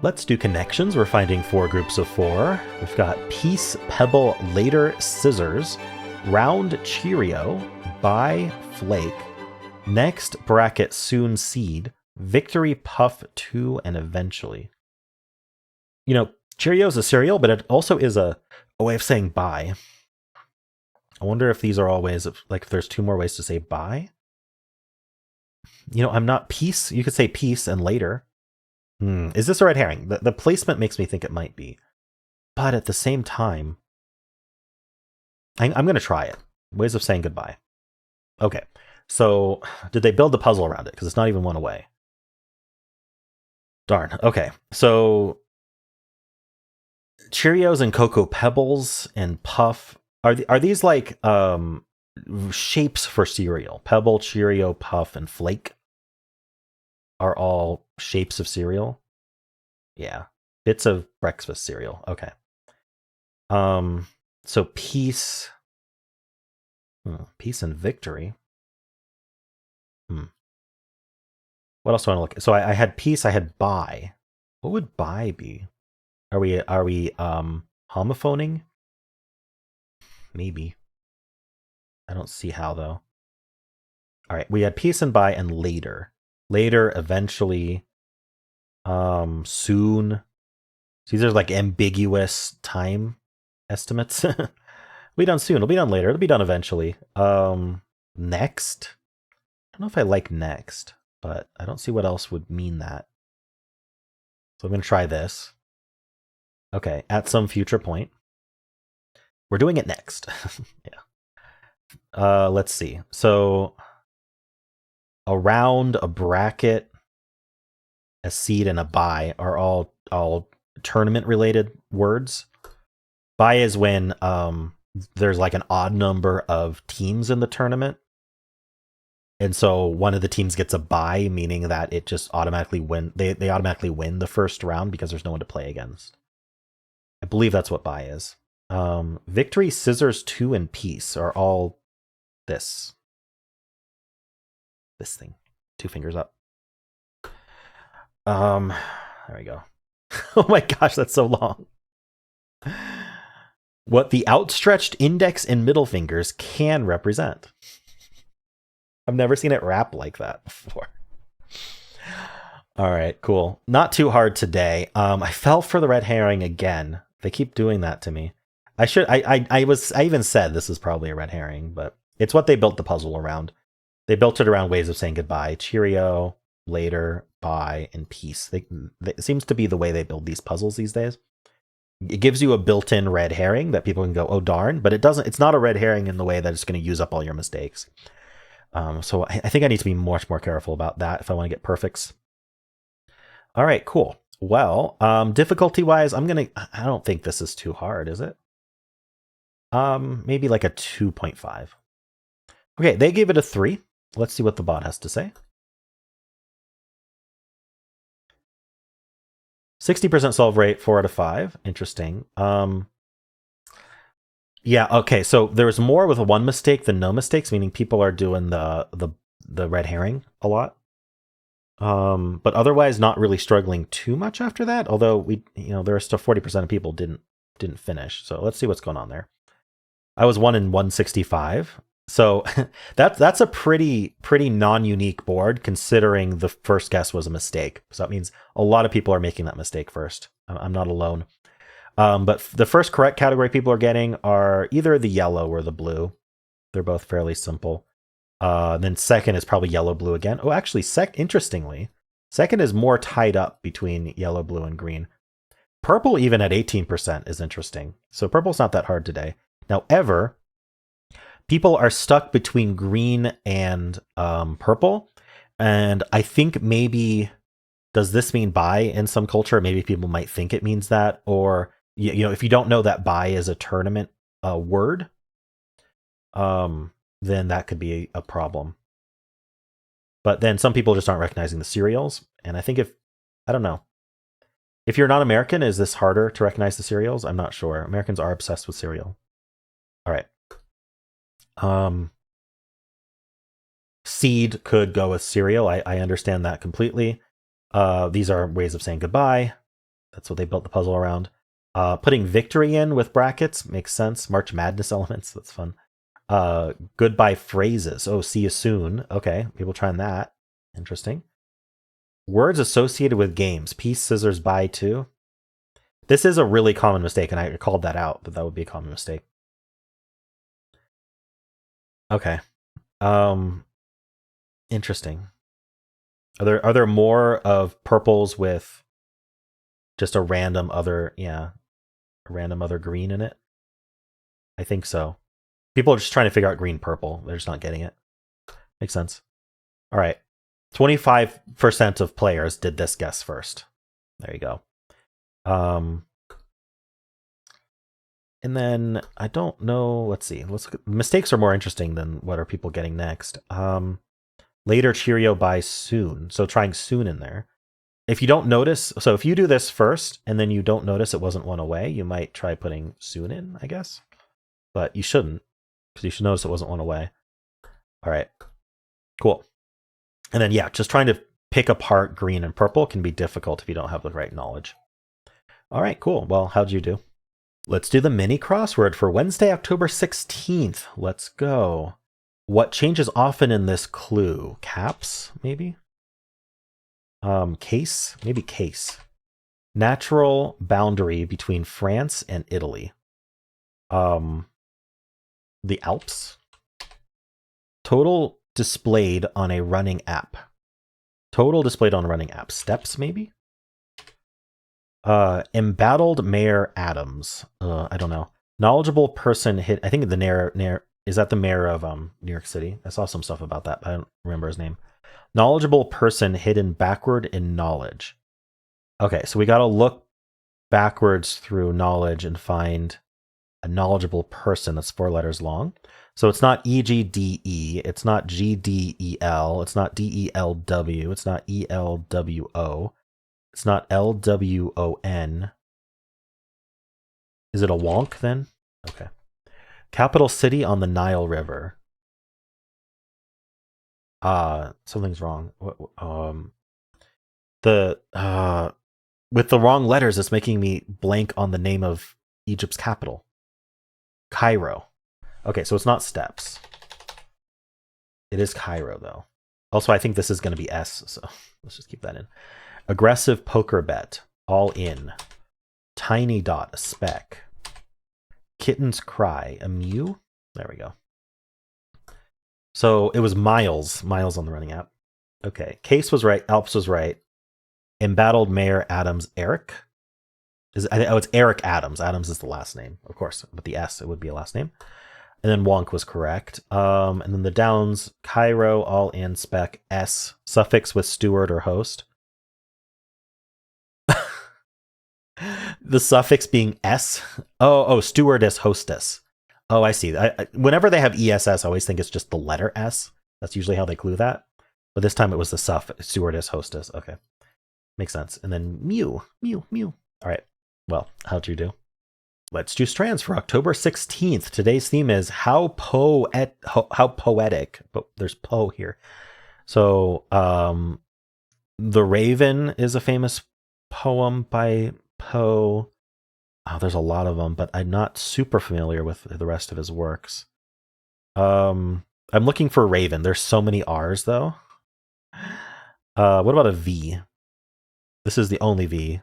Let's do connections. We're finding 4 groups of 4. We've got Peace, Pebble, Later, Scissors, Round, Cheerio, Bye, Flake, Next, Bracket, Soon, Seed, Victory, Puff, 2, and Eventually. You know, Cheerio is a cereal, but it also is a way of saying bye. I wonder if these are all ways of, like, if there's 2 more ways to say bye. You know, I'm not Peace. You could say Peace and Later. Is this a red herring? The placement makes me think it might be. But at the same time, I'm going to try it. Ways of saying goodbye. Okay, so did they build the puzzle around it? Because it's not even one away. Darn. Okay, so Cheerios and Cocoa Pebbles and Puff. Are these like shapes for cereal? Pebble, Cheerio, Puff, and Flake are all shapes of cereal. Yeah, bits of breakfast cereal. Okay. So Peace, Peace and Victory. What else do I want to look at? So I had Peace. I had Bye. What would Bye be? Are we homophoning? Maybe. I don't see how though. All right, we had Peace and Bye and Later. Later, Eventually, Soon. So these are like ambiguous time estimates. It'll be done soon. It'll be done later. It'll be done eventually. Next. I don't know if I like next, but I don't see what else would mean that. So I'm going to try this. Okay, at some future point. We're doing it next. Yeah. Let's see. So a round, a bracket, a seed, and a bye are all tournament related words. Bye is when there's like an odd number of teams in the tournament. And so one of the teams gets a bye, meaning that it just automatically win. They automatically win the first round because there's no one to play against. I believe that's what bye is. Victory, Scissors, 2, and Peace are all this thing. 2 fingers up. There we go. Oh my gosh, that's so long. What the outstretched index and middle fingers can represent. I've never seen it rap like that before. All right, cool. Not too hard today. I fell for the red herring again. They keep doing that to me. I even said this is probably a red herring, but it's what they built the puzzle around. They built it around ways of saying goodbye. Cheerio, Later, Bye, and Peace. It seems to be the way they build these puzzles these days. It gives you a built-in red herring that people can go, oh darn, but it doesn't. It's not a red herring in the way that it's going to use up all your mistakes. So I think I need to be much more careful about that if I want to get perfects. All right, cool. Well, difficulty-wise, I don't think this is too hard, is it? Maybe like a 2.5. Okay, they gave it a 3. Let's see what the bot has to say. 60% solve rate, 4 out of 5. Interesting. Yeah, okay, so there's more with 1 mistake than no mistakes, meaning people are doing the red herring a lot. But otherwise not really struggling too much after that, although there are still 40% of people didn't finish. So let's see what's going on there. I was 1 in 165. So that's a pretty non-unique board considering the first guess was a mistake. So that means a lot of people are making that mistake first. I'm not alone. But the first correct category people are getting are either the yellow or the blue. They're both fairly simple. Then second is probably yellow, blue again. Oh, actually, interestingly, second is more tied up between yellow, blue, and green. Purple, even at 18%, is interesting. So purple's not that hard today. Now, people are stuck between green and purple. And I think maybe, does this mean bye in some culture? Maybe people might think it means that. Or, if you don't know that bye is a tournament word, then that could be a problem. But then some people just aren't recognizing the cereals. And I think I don't know. If you're not American, is this harder to recognize the cereals? I'm not sure. Americans are obsessed with cereal. All right. Seed could go with cereal. I understand that completely. These are ways of saying goodbye. That's what they built the puzzle around. Putting victory in with brackets makes sense. March Madness elements, that's fun. Goodbye phrases. Oh, see you soon. Okay, people trying that. Interesting. Words associated with games. Peace, scissors, buy, too. This is a really common mistake, and I called that out, that would be a common mistake. Okay. Interesting. Are there more of purples with just a random other green in it? I think so. People are just trying to figure out green purple. They're just not getting it. Makes sense. All right. 25% of players did this guess first. There you go. And then I don't know. Let's see. Let's look at, mistakes are more interesting than what are people getting next. Later, cheerio, by soon. So trying soon in there. If you don't notice, so if you do this first and then you don't notice it wasn't one away, you might try putting soon in, I guess. But you shouldn't, because you should notice it wasn't one away. All right. Cool. And then, yeah, just trying to pick apart green and purple can be difficult if you don't have the right knowledge. All right, cool. Well, how'd you do? Let's do the mini crossword for Wednesday, October 16th. Let's go. What changes often in this clue? Caps, maybe? Case? Maybe case. Natural boundary between France and Italy. The Alps. Total displayed on a running app. Total displayed on a running app. Steps, maybe? Embattled Mayor Adams. I don't know. Knowledgeable person hit. I think the mayor is that the mayor of New York City. I saw some stuff about that, but I don't remember his name. Knowledgeable person hidden backward in knowledge. Okay, so we got to look backwards through knowledge and find a knowledgeable person that's 4 letters long. So it's not EGDE, it's not GDEL, it's not DELW, it's not ELWO, it's not LWON. Is it a wonk then? Okay. Capital city on the Nile River. Something's wrong. With the wrong letters, it's making me blank on the name of Egypt's capital. Cairo. Okay, so it's not steps. It is Cairo, though. Also, I think this is going to be S, so let's just keep that in. Aggressive poker bet. All in. Tiny dot, a speck. Kitten's cry, a mew. There we go. So it was Miles on the running app. Okay, Case was right. Alps was right. Embattled Mayor Adams, Eric. It's Eric Adams. Adams is the last name, of course, but the S, it would be a last name. And then Wonk was correct. And then the downs, Cairo, all in, spec, S, suffix with steward or host. The suffix being S. Oh, stewardess, hostess. Oh, I see. Whenever they have ESS, I always think it's just the letter S. That's usually how they clue that. But this time it was the suffix, stewardess, hostess. Okay. Makes sense. And then mew. All right. Well, how'd you do? Let's do strands for October 16th. Today's theme is how poetic. But there's Poe here. So, The Raven is a famous poem by Poe. Oh, there's a lot of them, but I'm not super familiar with the rest of his works. I'm looking for Raven. There's so many R's, though. What about a V? This is the only V.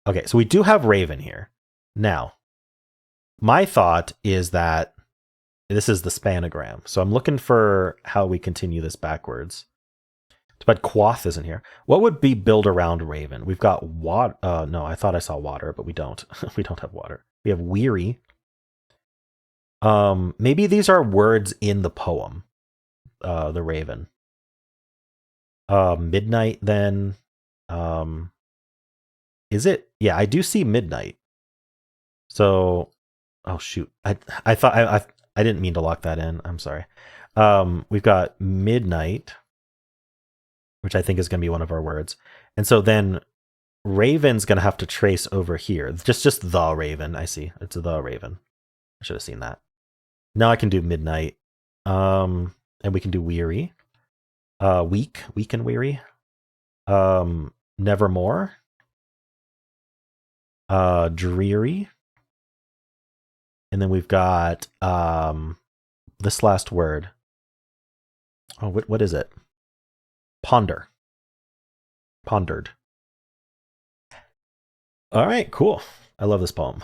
Okay, so we do have Raven here. Now, my thought is that this is the spanogram. So I'm looking for how we continue this backwards. But Quoth isn't here. What would be build around Raven? We've got water. No, I thought I saw water, but we don't. We don't have water. We have weary. Maybe these are words in the poem. The Raven. Midnight then. Is it? Yeah, I do see midnight. So, oh shoot. I thought I didn't mean to lock that in. I'm sorry. We've got midnight, which I think is going to be one of our words. And so then Raven's going to have to trace over here. Just the Raven. I see. It's the Raven. I should have seen that. Now I can do midnight. And we can do weary. Weak and weary. Nevermore. dreary. And then we've got this last word. Oh, what is it? Ponder. Pondered. All right, cool. I love this poem.